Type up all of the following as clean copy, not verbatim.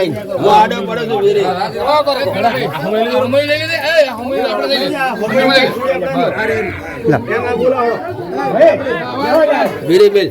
Line હું આડો પડો છું વીરે વીરે બેલ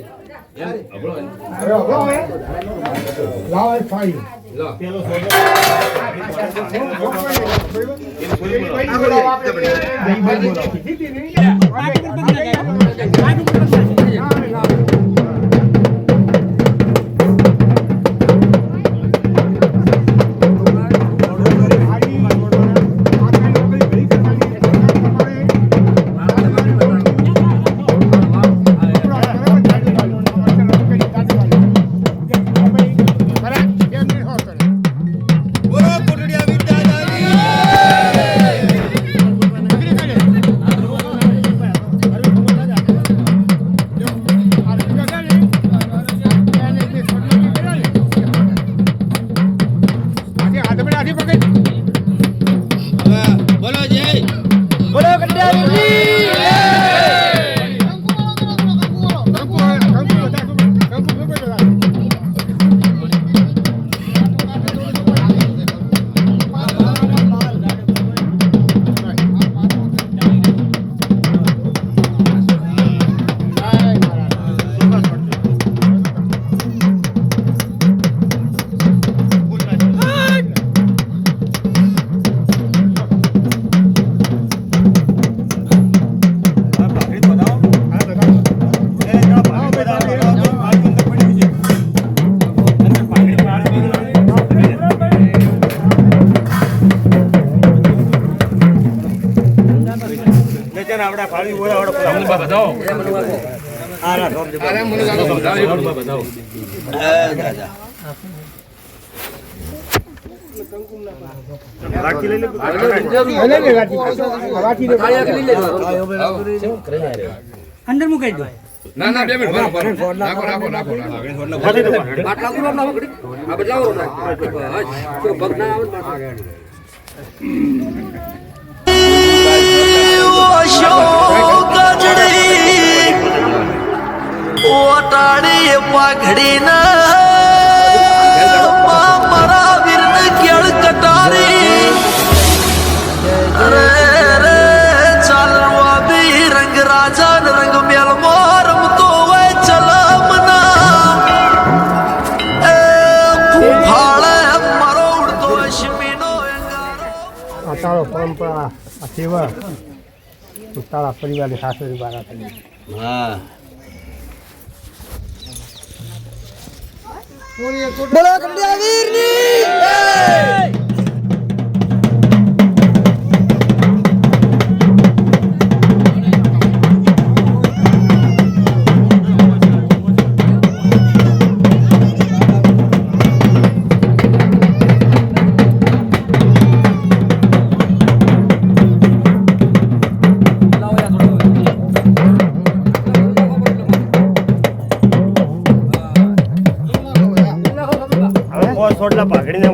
અંદર મુકાઈ દો ના ના 2 મિનિટ નાખો નાખો નાખો બાટલા ગુરો ના વગડી આ બદલાવો તો ભગના આવે ઓટાડી પાઘડી ના મારા વીરને કેળ કટારી અરે રે ચાલવા બી રંગ રાજા ને રંગ મેલ રમતો હોય ચલમના એ ફૂફાળે મારો ઉડતો અશ્મીનો આ તારો પરંપરા આ સેવા તારા પરિવારની સાથે દ્વારા થઈ હા બોલો કંડિયા વીરની છોડલા પાઘડીને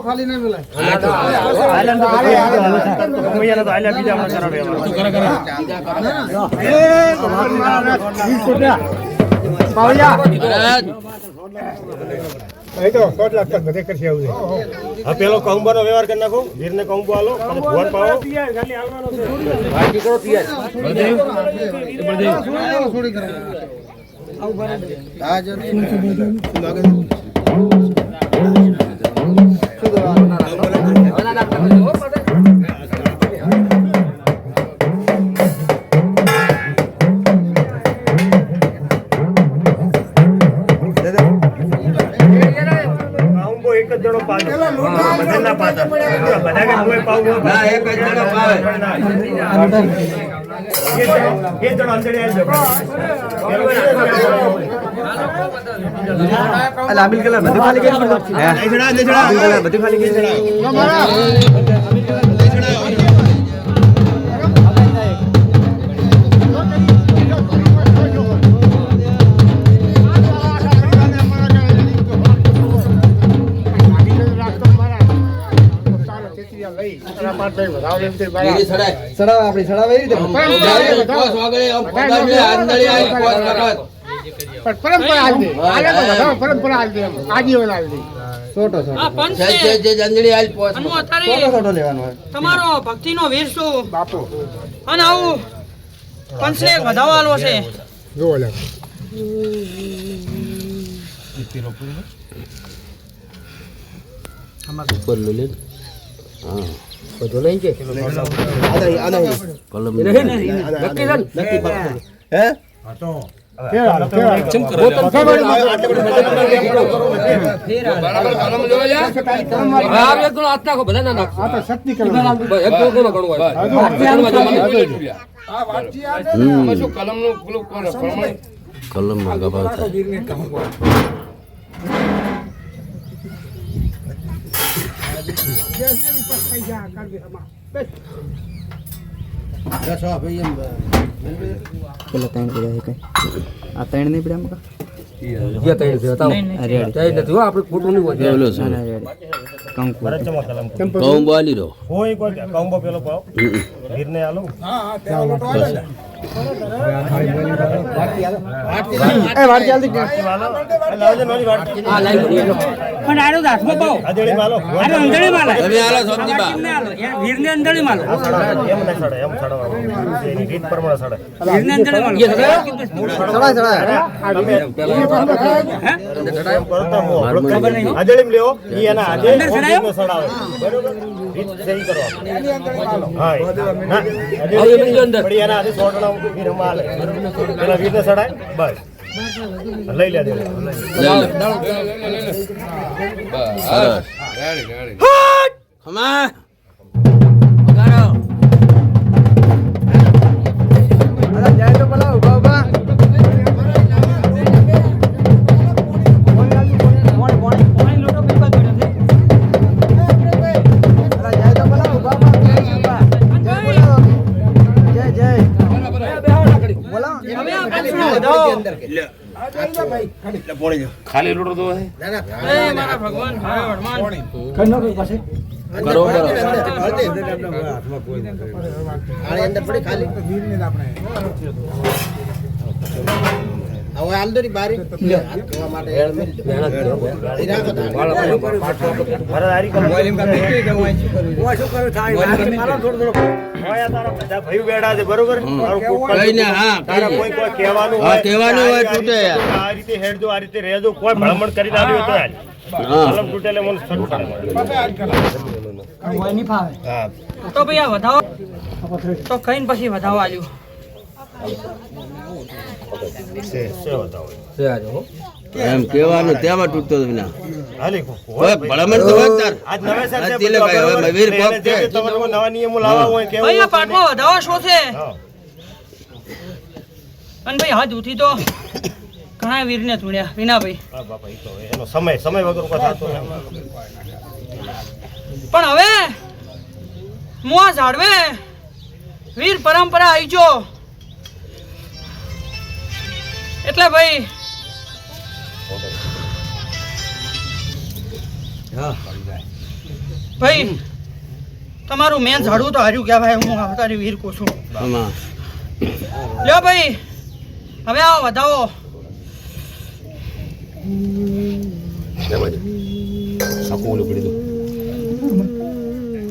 ખાલી ના મિલાય પેલો કહુંબાનો વ્યવહાર કરી નાખો વીરને કહુંબો આલો અને ફોન પાવો જ જણો પાડો બધા ના પાડતા બધા કે કોઈ પાવું ના એક જ જણો પાવે એ જણો અંદરે આવી જાવ લાબિલ કલર બધું ખાલી કરી દીધું બધું ખાલી કરી વીરી સડાય સડાવ આપણી સડાવ એવી રીતે પોસ વગરે આમ પગાર લે આંધળી આવી પોસ વગર પરંપરા હાલ દે પરંપરા હાલ દે આજીવન હાલ દે છોટો આ પંચ જે છે. જે આંધળી આવી પોસ અને હું છોટો અત્યારે છોટો લેવાનો હોય તમારો ભક્તિનો વીર છું બાપુ અને આવું પંચને એક વધાવો આલવો છે. જો લે ઉપર લે હા બધું લઈ કે કલમ હે કલમ માં ગભાવ થાય પેલા ત્રણ પડ્યા છે કઈ આ ત્રણ નહીં પડ્યા મકા જે ત્રણ છે બતાવો નહીં, નહીં. રેડી ત્રણ નથી હો, આપણે ખોટું નહીં હોય બોલો છો ના રેડી કંકુ કહું બોલી રહો કોઈ કાંબો પેલો પાવ વીરને આલો એ વાડ ચાલતી આ લાઈન કરી લો. પણ આનો હાથમાં પાવ આદેડી માલો આનો અંધળી માલ તમે આલો સોમની બા વીરને અંધળી માલ એમ ન સડે એમ સડવાનું એની રીત પ્રમાણે સડે વીરને અંધળી માલ સડાય સડાય આદેડી લેવો ઈ એના આદે અંદર સડાયો? સડાવે બરોબર રીત સહી કરવા હા ના હવે એ બીજો અંદર. પડી એના આદે સોડણા વીર માલે પેલા વીરને સડાય બસ લઈ લે દે લઈ લો ખમા પગારો અરે જાય તો પેલા ઉભા ઉભા પાણી લોટો પીવા પડ્યો છે. અરે જાય તો પેલા ઉભા ઉભા જય બોલાવો જય જય બોલાવો હવે આ પંચનો વધાવો. એ મારા ભગવાન મારા વડવાન. કરો કરો ભાઈ બેડા છે બરોબર કઈ ને હા તારા કોઈ કોઈ કહેવાનું હા કહેવાનું હોય તૂટે યાર આ રીતે હેડજો આ રીતે રહેજો કોઈ ભ્રમણ કરી આવ્યું તો હાલ હા કલમ તૂટેલે મને સટ હા તો ભાઈ આ વધાવો તો કઈને પછી વધાવો આલ્યું. છે બતાવો છે આજે હો. એમ કહેવાનું તેમાં તૂટતો જ ના હાલી હવે ભલામણ તો હોય તાર આજ નવેસર છે તિલે ભાઈ હવે વીર કોક છે તમારે નવા નિયમો લાવવા હોય કેવું ભાઈ આ પાટમાં વધાવો શું છે? હા અને ભાઈ હાથ ઉઠી તો ઘણા વીરને ધૂણ્યા વિનાભાઈ. હા બાપા ઈ તો એનો સમય વગર કોઈ થતો નથી. પણ હવે હું આ ઝાડવે વીર પરંપરા આવી જો એટલે ભાઈ ભાઈ તમારું મેન ઝાડવું તો હાર્યું ગયા ભાઈ. હું આવતારી વીર કહું છું. આમાં લ્યો ભાઈ હવે આવો વધાવો.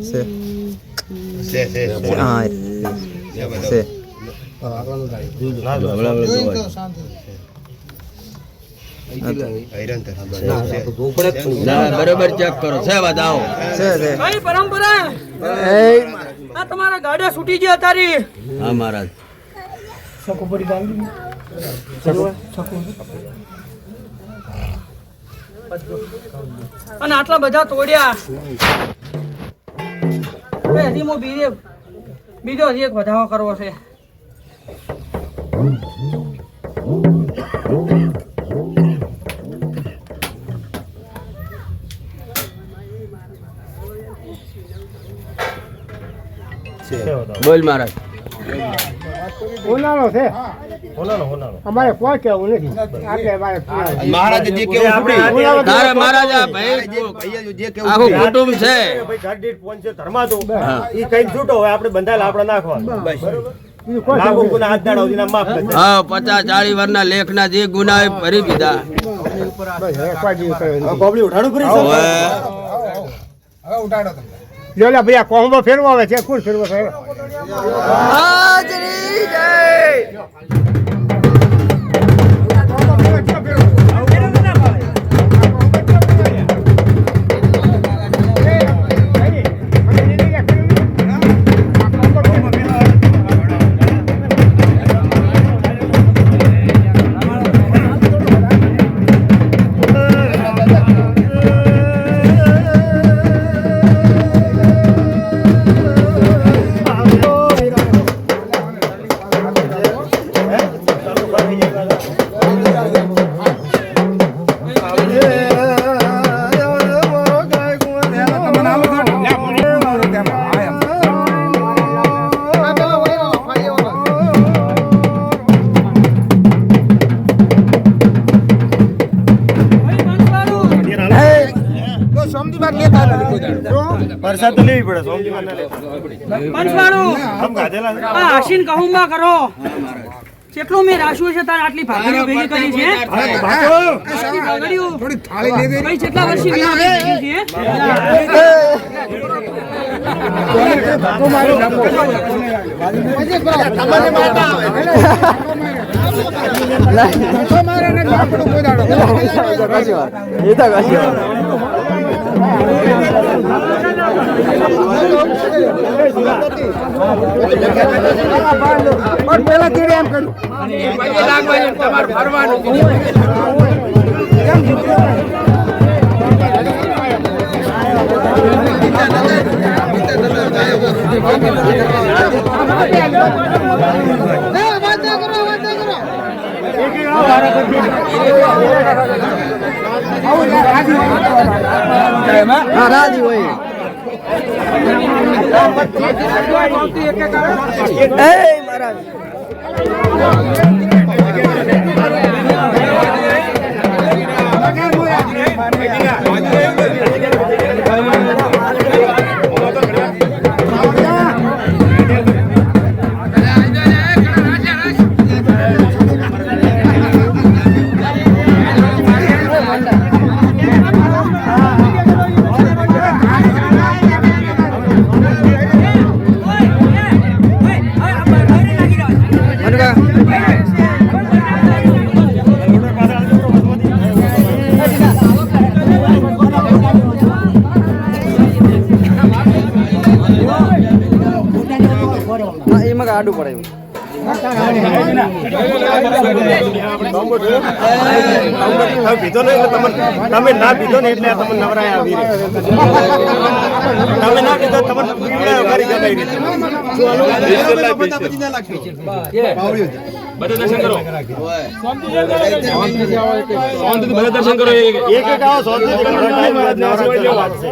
છે હા છે ના બરોબર ચેક કરો છે બતાવો છે છે ભાઈ પરંપરા એ આ તમારા ગાડા છૂટી ગયા તારી. હા મહારાજ અને આટલા બધા તોડ્યા હજી હું બીજો હજી એક વધારો કરવો છે. બોલ મહારાજ. હોનાનો છે અમારે કોઈ કેવું નથી આપણે અમારે મહારાજે જે કેવું સાંભળ્યું. તારે મહારાજ આ ભાઈ જે કેવું આખું કુટુંબ છે. હા 50-40 વર્ષના લેખના જે ગુના એ ભરી દીધા. જોલા ભૈયા કોમ્બો ફેરવો આવે છે કુલ ફેરવો ફેરવો આશીન કહું માં કરો કેટલું મેં રાખ્યું છે તાર આટલી ભાગડીઓ ભેગી કરી છે. થોડી થાળી લે ભાઈ કેટલા વર્ષથી ભેગી છે. પેલા તીડે એમ કર્યું તમારે ફરવાનું. રાજી હોય મહારાજ એમાં આડું પડે તમે ના પીધો ને એટલે તમને નવરાય આવી તમે ના પીધો તમને બધા દર્શન કરો બધા દર્શન કરો એક એક આવો વાત છે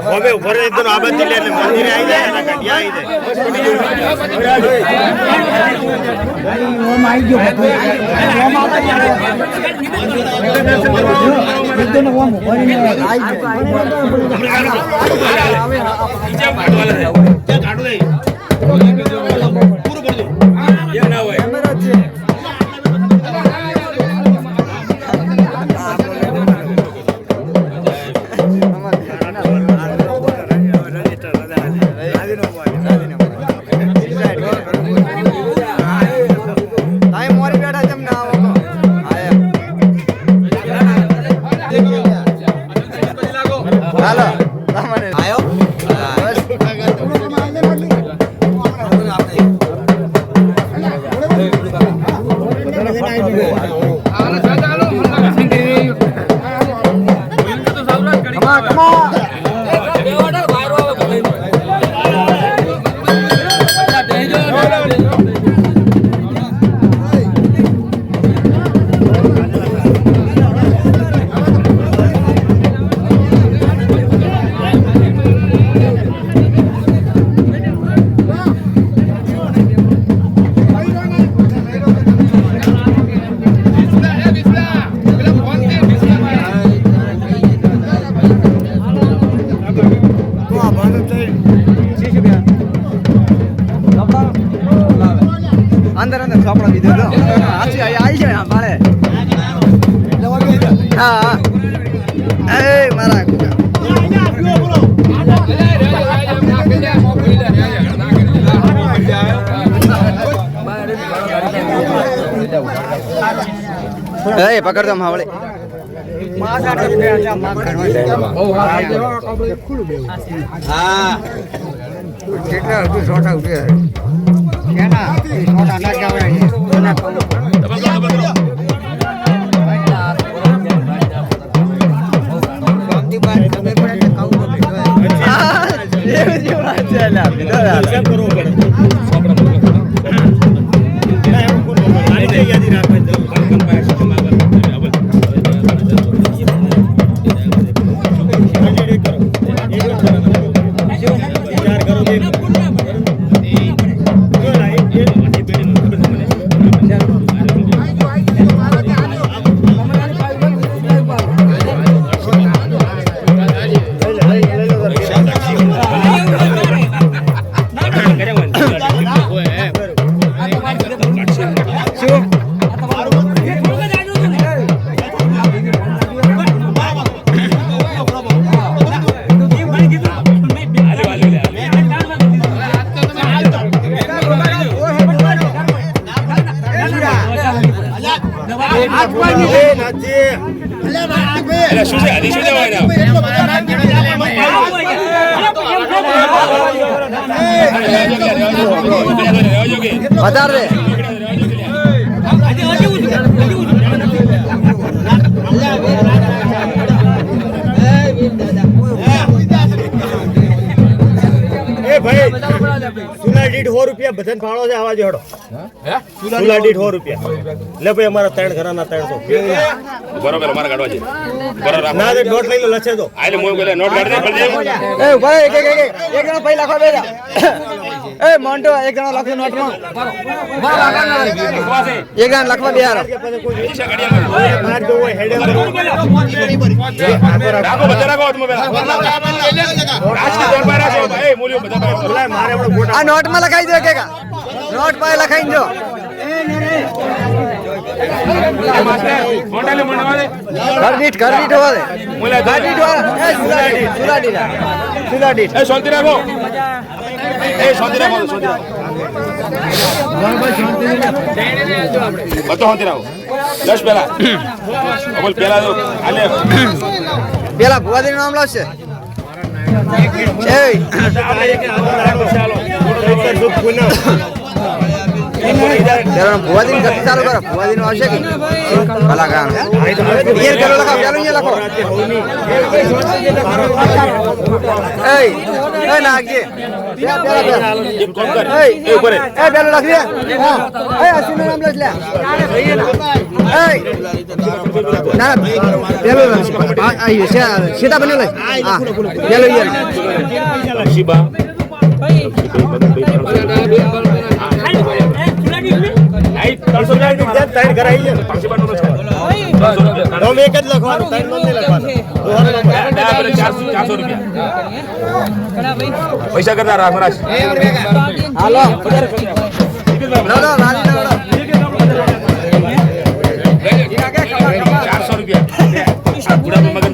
હવે ઉપર એકદમ આ બાજુ એટલે મંદિરે આવી જાય અને ઘડિયા આવી જાય સોપડા બીજો તો હાચી આવી છે ભાડે હા એ મારા એ પકડ દો માવળે હા કેટલા હજુ છોટા ઉઠ્યા કેના છોટા ના કહેવાય વધારે એ ભાઈ સુલા દીઠ 100 રૂપિયા બધાને ફાળો છે આવા જોડો સુલા દીઠ 100 રૂપિયા લે ભાઈ અમારા 3 ઘરના 300 બરોબર અમારે કાઢવા છે બરોબર ના દે નોટ લઈ લો લખે દો આલે મોય બોલે નોટ કાઢ દે એ ભાઈ એક જણા પૈ લખવા બેજા એ મોન્ટો એક જણા લખે નોટ માં એક જણા લખવા બે યાર માર દો હેડે રાખો બધા રાખો તમે રાજકી દરબાર રાખો એ મૂલ્યો બધા મારે આપણો ગોટા આ નોટ માં લખાઈ દો કેકા નોટ પર લખાઈ દો મોટાલે મણવા દે ગરદીઠ હોવે મૂલ્ય ગરદીઠ વાળા એ સુલાડીઠ એ શાંતિ રાખો શાંતિ રાખો બધો શાંતિ રાખો 10 પેલા અબલ પેલા દો આલે પેલા ભુવાજી નું નામ લાવશે એ ભુવાજી ગતિ ચાલુ કરો ભુવાજી નું આવશે કે ભલા કામ પિયર કરો લખાવ ચાલુ અહીંયા લખો એ નાગજી એક કામ કર એ ઉપર એ પેલું લખી દે હા એ અશ્વિન નામ લખ લે એ ના પેલું આયો છે સીધા બને લઈ હા પેલું યાર શિબા પૈસા કરતા રાખ મહારાજ હાલો લાડો લાડી લાડો 400 રૂપિયા બુડા મગન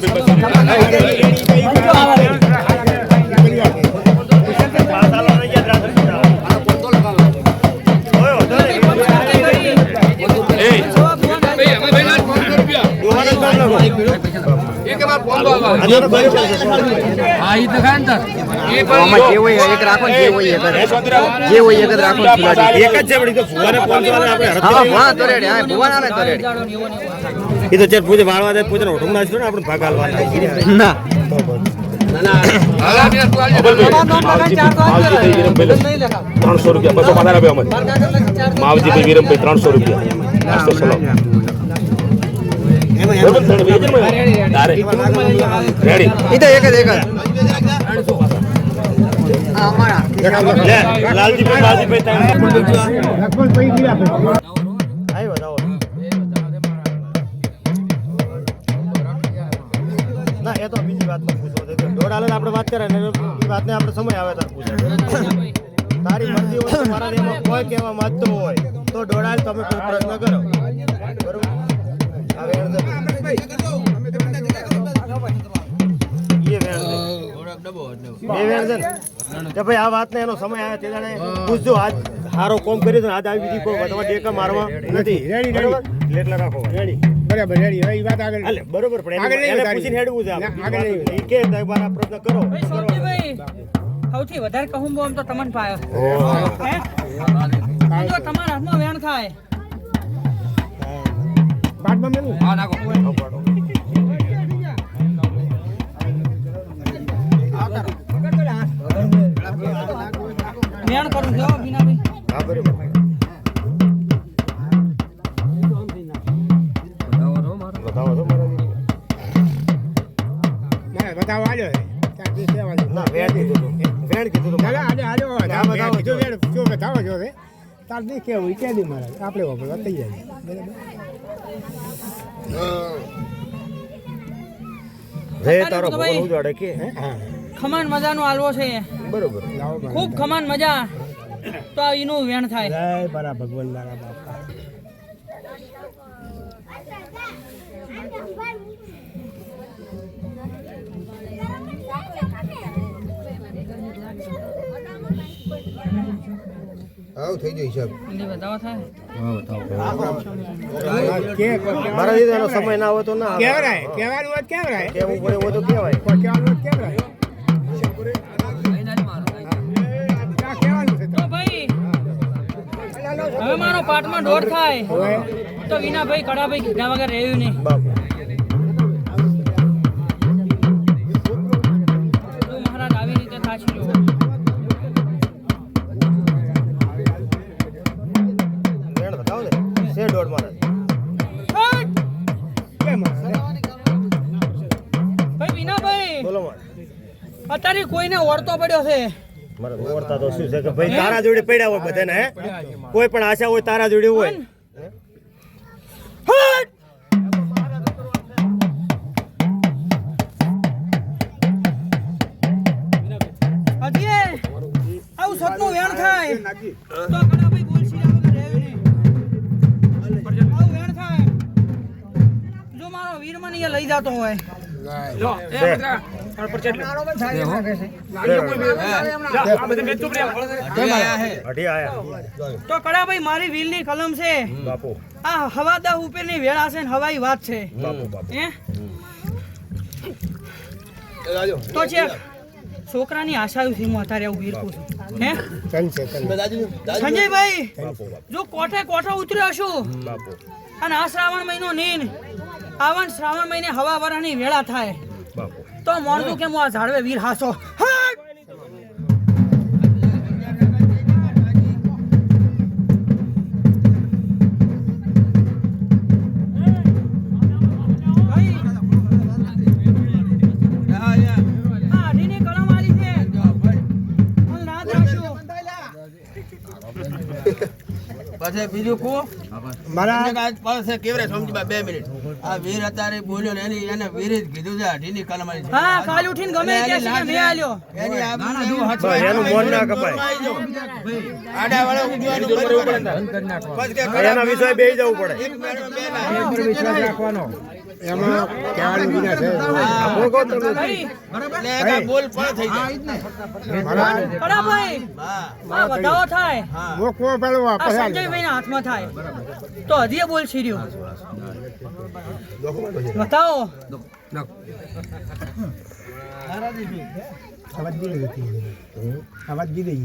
જે હોય એક રાખો જે હોય એક રાખો એક જ છે વળી તો ફુવાને 500 વાળા આપણે હા ભુવા તો રેડી હા ભુવા ના તો રેડી એ તો ચાર પૂજે વાળવા દે પૂજે ઓઠું ના છે ને આપણે ભાગ હાલવાના ના ₹300 રૂપિયા 215 રૂપિયા માવજીભાઈ વિરમભાઈ 300 રૂપિયા એ તો એક જ લાલજી ભાઈ આવ્યો જાઓ ના એ તો બીજી વાતમાં પૂછો દોડ હાલે આપણે વાત કરે ને એ વાતને આપણે સમય આવે ત્યારે પૂછે તારી મરજી હોય તો મારા એમાં કોઈ કહેવા માંગતો હોય તો દોડાય તમે કોઈ પ્રશ્ન કરો બરોબર આ વેણ છે. એ વેણ છે. બે વેણ છે ને? કે ભાઈ આ વાત ને એનો સમય આવ્યો તે દાડે પૂછજો આજ સારો કોમ કર્યો તો આજ આવી બીજી કોઈ વધવા ડેકા મારવા નથી રેડી, બરોબર? એટલે રાખો રેડી બરાબર રેડી હવે એ વાત આગળ હાલે, બરોબર પણ આગળ નહીં એને વધારી. પૂછીને હેડવું છે આપણે. ના, આગળ નહીં. ઈ કે તમારા પ્રશ્ન કરો ભાઈ સોલજીભાઈ સૌથી વધારે કહું આમ તો તમને પાયો હે જો તમારા હાથમાં વેણ થાય પાટમાં મેલું હા નાખો વેણ કરું છો બીનાભાઈ હા બરોબર બતાવો તો મારા દીકરા. ના બતાવો આલ્યો ત્યાં જે સેવા છે. ના વેણ કીધું તું. વેણ કીધું તું. ના આજે આલ્યો ના બતાવો જો વેણ જો બતાવો છો હવે તાર નહીં કેવું ઈ કે નહીં મારે આપણે વાપરવા તૈયાર છે. બરાબર રે તારો ભગવાન ઉજાડે કે હા ખમાન મજાનો આલવો છે બરોબર લાવો મારે. ખૂબ ખમાન મજા તો આ એનું વેણ થાય જય મારા ભગવાન મારા બાપા એટલે બતાવો થાય કે મારા દીધો એનો સમય ના હોય તો ના આવે. કેવરાય કેવાનું વાત કેવરાય કેવું પડે એવું તો કહેવાય. કોઈ કહેવાનું વાત કેવરાય આ કહેવાનું છે તો ભાઈ હવે મારો પાઠમાં દોઢ થાય હવે તો વિનાભાઈ કડાભાઈ કીધા વગર રહ્યું નહીં બાપુ તો મહારાજ આવી રીતે થાચી લો વેણ બતાવો ને છે દોઢ મારા કેમ ભાઈ વિનાભાઈ બોલો મારા અત્યારે કોઈને ઓળતો પડ્યો છે મારા ઓળતા તો શું છે કે ભાઈ તારા જોડે પડ્યા હોય બધાને હે કોઈ પણ આશા હોય તારા જોડે હોય હજી આવું સતનું વેણ થાય તો કડાભાઈ બોલશી આ વગર રહ્યું નહીં આવું વેણ થાય જો મારો વીર મને અહીંયા લઈ જતો હોય અઢી આયા તો કડાભાઈ મારી વીલની કલમ છે બાપુ આ હવાદા ઉપરની વેળા છે ને હવાઈ વાત છે બાપુ બાપુ હે તો છે છોકરાની આશા છે હું અત્યારે આવું વીર પૂછું હે તન છે તન સંજયભાઈ બાપુ બાપુ જો કોઠે ઉતર્યો છું બાપુ અને આ શ્રાવણ મહિનો નીન આવન શ્રાવણ મહિને હવા વરાની વેળા થાય બાપુ તો મોણતું કે હું આ ઝાડવે વીર હાસો પછી બીજું કો મારા આજ પાસે કેવરે સમજી બા 2 મિનિટ આ વીર અત્યારે બોલ્યો ને એને વીર જ કીધું છે અઢીની કલમ આલી છે. હા કાલ ઉઠીને ગમે તે છે મેં આલ્યો એની આબરૂ જેવું બસ એનું મોન ના કપાય આડા વાળા ઉજવાનું કરવું પડે પછી કે એના વિષય બેહી જવું પડે વિશ્વાસ રાખવાનો એમાં કહેવાનું વિના છે હું કહું તમને ભાઈ એટલે બોલ પણ થઈ જાય મારા કડાભાઈ આ વધાવો થાય મોકો પેલો આ વાપસ આલ સંજયભાઈના હાથમાં થાય તો હજી બોલ છીર્યો બતાવો અવાજ દીધી હતી અવાજ દીધી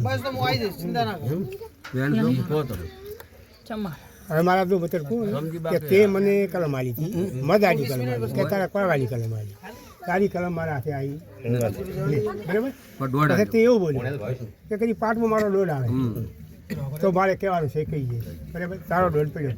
ચમ્મા હવે મારા તો બતર કોણ કે તે મને કલમ આલી હતી મજાની કલમ આલી કે તારા કોળવાની કલમ આલી તારી કલમ મારા હાથે આવી લે, બરાબર પછી તે એવું બોલ્યું કે કદી પાઠમાં મારો દોડ આવે તો મારે કહેવાનું છે કહી જાય બરાબર તારો દોડ પડ્યો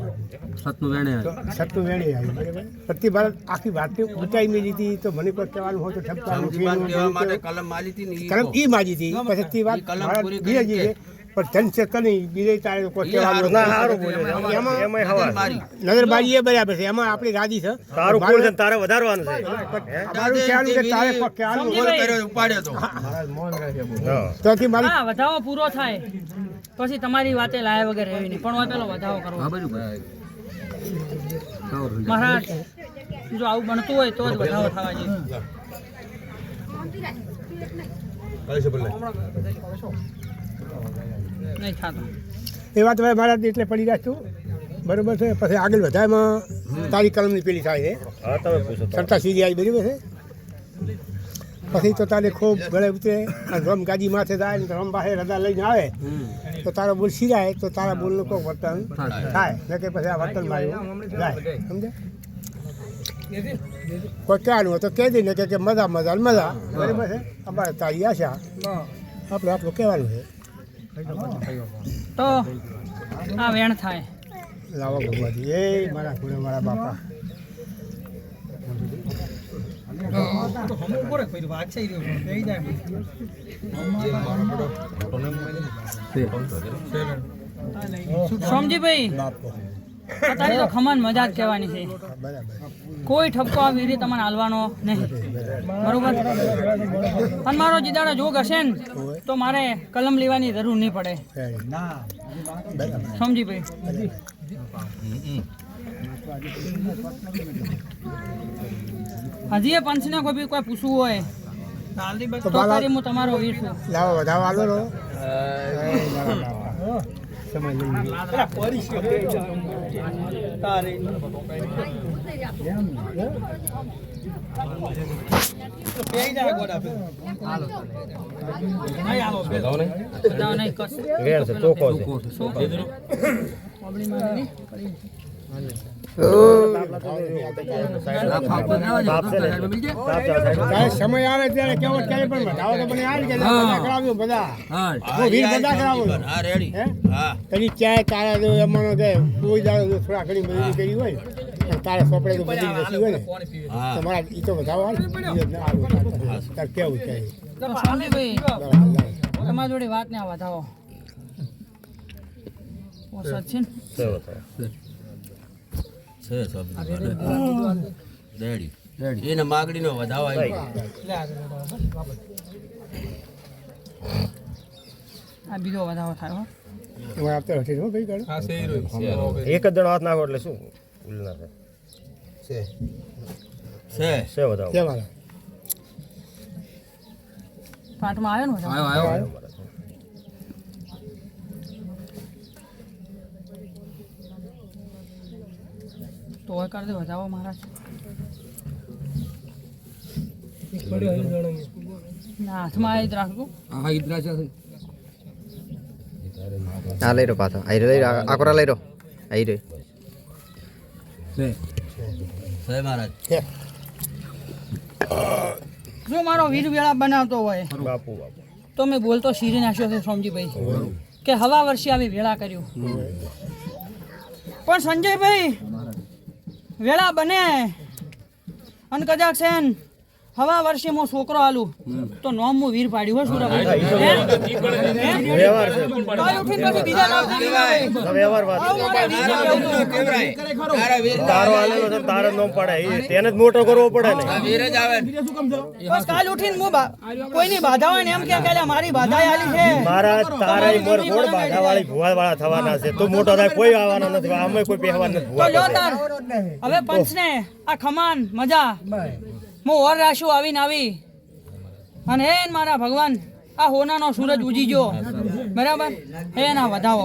પાઠમાં તો સત્તું વેણી આવી બરાબર પ્રતિ ભારત આખી વાતની ઊંચાઈ મેલી હતી તો મને કોઈ કહેવાનું હોય તો ઠપકાનું વાત કહેવા માટે કલમ માલી હતી ને ઈ કલમ કહો. ઈ માજી હતી પછી તે વાત કલમ ભારત પૂરી બીજે કરી છે પણ ધન છે કની બીજે તારે કોઈ કહેવાનું ના નથી. સારું બોલ્યો એમાં એમાં હવા મારી નજરબાજી એ બરાબર છે એમાં આપણી રાજી છે તારું કુળ છે ને તારે વધારવાનું છે મારું કહેવાનું કે તારે કોઈ કહેવાનું બોલ કર્યો ઉપાડ્યો તો હા. ત્યાંથી મારી હા વધાવો પૂરો થાય પછી તમારી વાતે લાયા વગર રહેવી નહીં, પણ હવે પેલો વધાવો કરવો. હા બાજુ મહારાજ જો આવું બનતું હોય તો જ વધાવો થવા જોઈએ. નહીં થતું. એ વાત હવે મારા એટલે પડી રાખશું બરોબર છે. પછી આગળ વધારમાં તારી કલમની પેલી થાય છે હા તમે પૂછો સરતા સીધી આવી બરાબર છે. પછી તો તારે ખૂબ ગળે ઉતરે અને રમ ગાદી માથે જાય ને રમ પાસે રદા લઈને આવે તો તારો બોલ સીરાય તો તારા બોલનું કોઈ વર્તન થાય ને કે પછી આ વર્તન માર્યું જાય સમજે. કોઈ કહેવાનું હોય તો કહી દઈને કે મજા મજા ને મજા બરાબર છે. અમારે તારી આશા આપણું કહેવાનું છે. તો આ વેણ થાય. લાવો ભગવાનજી એ મારા ખૂણે મારા બાપા સોમજીભાઈ તારી તો ખમણ મજા જ કહેવાની છે. બરાબર કોઈ ઠપકો આ વીરી તમને હાલવાનો નહીં બરોબર. અને મારો જીદાડો જોગ હશે ને તો મારે કલમ લેવાની જરૂર નહીં પડે સમજીભાઈ. હજી એ પંચને કોઈ બી કોઈ પૂછવું હોય તો તારી હું તમારો વીર છું. લાવો વધાવો આલો રો નહીં કશ. વેણ છે ચોખ્ખો છે સમય આવે ત્યારે કેવો ક્યારે પણ વધાવો તો મને આવી ગયા કરાવ્યું બધા વીર બધા કરાવું એની ચાય તારા જો એમાંનો કે કોઈ દાડો જો થોડા ઘણી મજૂરી કરી હોય અને તારે સોપડે તો બધી નથી હોય ને તમારા એ તો વધાવો તાર કેવું ચાય સોમજીભાઈ તમારી જોડે વાત ને આ વધાવો સચિન એને માગડીનો વધાવો આ બીજો વધાવો થાય હો. એમાં આપતા હશે હો ભાઈ કાઢો એક જ જણો હાથ નાખો એટલે શું ઉલ ના થાય છે વધાવો કેમ હાલે પાઠમાં આવ્યો ને વધાવો. તો હોય કરી દે વધાવો મહારાજ. ના હાથમાં આવી જ રાખજો. હા ઈદરા છે આ લઈ રહ્યો પાછો આઈ લઈ રહ્યો આકોરા લઈ રહ્યો આઈ રહ્યો મહારાજ જો મારો વીર વેળા બનાવતો હોય બાપુ બાપુ તો મેં બોલતો શીરી નાખ્યો છે સોમજીભાઈ કે હવા વર્ષે આવી વેળા કર્યું. પણ સંજયભાઈ વેળા બને અને કદાચ છે ને હવા વર્ષે હું છોકરો આલું તો નોમ હું વીર પાડ્યું હોય સુરાભાઈ. વ્યવહાર છે કાલ ઉઠીને પછી બીજા નામ દીધી હોય. વ્યવહાર વાત આવું મારે વીર કહેવું હતું. તારો આલેલો છે તારે નો પડે એ તેને જ મોટો કરવો પડે ને બસ કાલ ઉઠીને હું કોઈની બાધા હોય ને એમ કે મારી બાધા આલી છે. મારા તારા મોર ગોળ બાધા વાળી ભુવા વાળા થવાના છે તો મોટો થાય કોઈ આવવાના નથી અમે કોઈ પહેવા નથી તો લ્યો તાર હવે પંચને આ ખમાન મજા હું ઓર રાશું આવીને આવી અને હે મારા ભગવાન આ હોનાનો સૂરજ ઉજી ગયો બરાબર હે ના વધાવો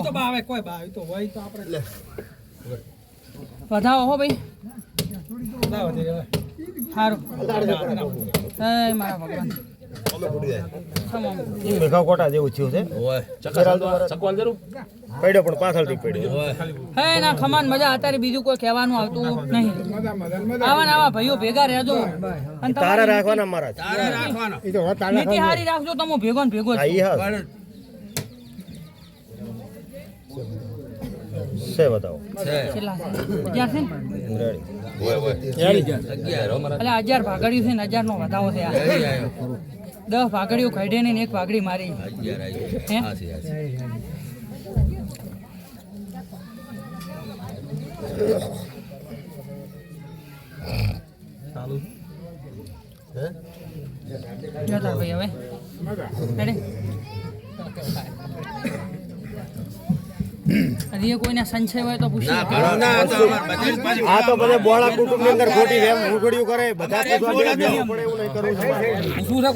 વધાવો હો ભાઈ સારું હે મારા ભગવાન મેઘા કોટા જેવું થયું છે પડ્યો પણ પાછળથી પડ્યો હે ના ખમાન મજા અત્યારે બીજું કોઈ કહેવાનું આવતું નહીં. આવા આવા ભાઈઓ ભેગા રહેજો અને તારા રાખવાના મારા એ તો હોત તારા નીતિ હારી રાખજો તો હું ભેગો ને ભેગો જ. હા ઈ હા છે બતાવો કેટલા છે? 11 છે ને? એટલે 11 ભાગડ્યું છે ને 11 નો વધાવો છે આ. 10 ભાગડીઓ કાઢી ને એક ભાગડી મારી હે? જતા ભાઈ હવે રેડી હજી કોઈને સંશય હોય તો પૂછી શકો. આ તો બધે બોળા કુટુંબ ની અંદર ખોટી વેમ ઉઘડિયું કરે બધા પૂછવા જેવા બેહવું પડે એવું નહીં કરવું તમારે. શું છે